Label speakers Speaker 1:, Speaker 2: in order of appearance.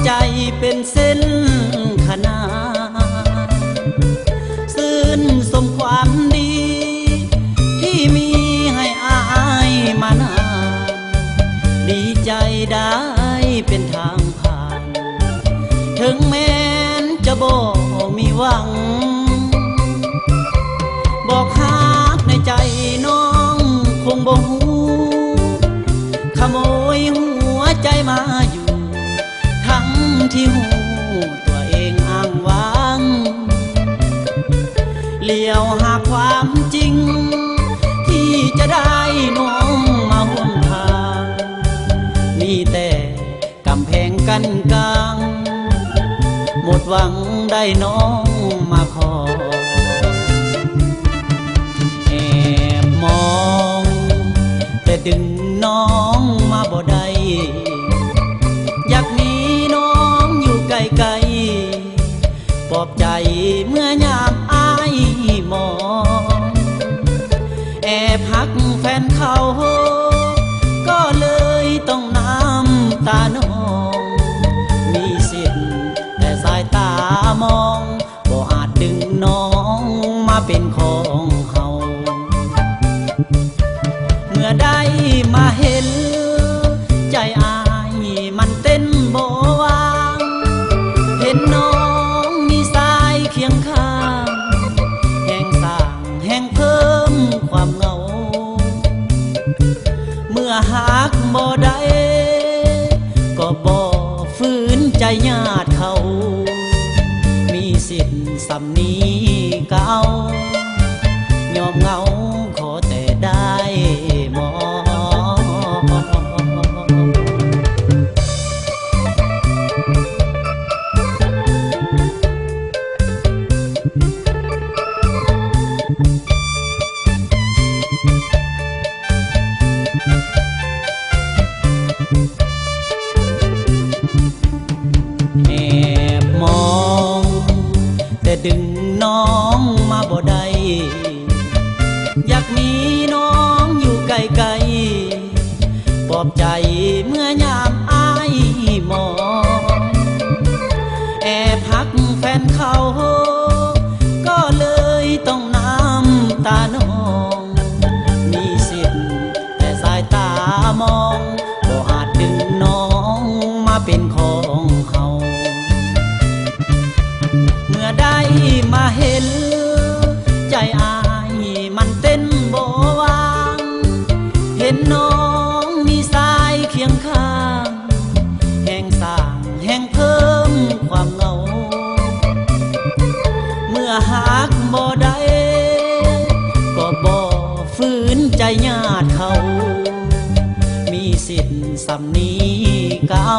Speaker 1: ใจเป็นเส้นขนานซื่นสมความดีที่มีให้อายมานานดีใจได้เป็นทางผ่านถึงแม้นจะบ่มีหวังบอกฮักในใจน้องคงบ่ฮู้ขโมยหัวใจมาอยู่ทั้งที่หูตัวเองอ้างว้างเลี้ยวหาความจริงที่จะได้น้องมาห่วงทางมีแต่กำแพงกั้นกลางหมดหวังได้น้องมาขอแอบมองแต่ดึงน้องมาบ่ได้อยากมีน้องอยู่ไกลๆปลอบใจเมื่อยามอายมองแอบหักแฟนเขาก็เลยต้องน้ำตานองมีสิทธิ์แต่สายตามองบ่อาจดึงน้องมาเป็นของเฮาเมื่อได้มาเห็นใจอายมันเต้นบ่วางเห็นน้องมีสายเคียงข้างแห่งสร้างแห่งเพิ่มความเหงาเมื่อหากบ่ได้ก็บ่ฝืนใจญาติเขามีสิทธิ์สำนีเก่ายอมเหงาขอแต่ได้มองแอบมองแต่ดึงน้องมาบ่ได้อยากมีน้องอยู่ไกลๆปลอบใจเมื่อยามอายมองแอบหักแฟนเขาก็เลยต้องน้ำตานองมีสิทธิ์แต่สายตามองบ่อาจดึงน้องมาเป็นของเฮาเมื่อได้มาเห็นใจอายมันเต้นบ่วางเห็นน้องมีสายเคียงข้างแห่งสร้างแห่งเพิ่มความเหงาเมื่อหากบ่ได้ก็บ่ฝืนใจญาติเขามีสิทธิ์สำนีเก่า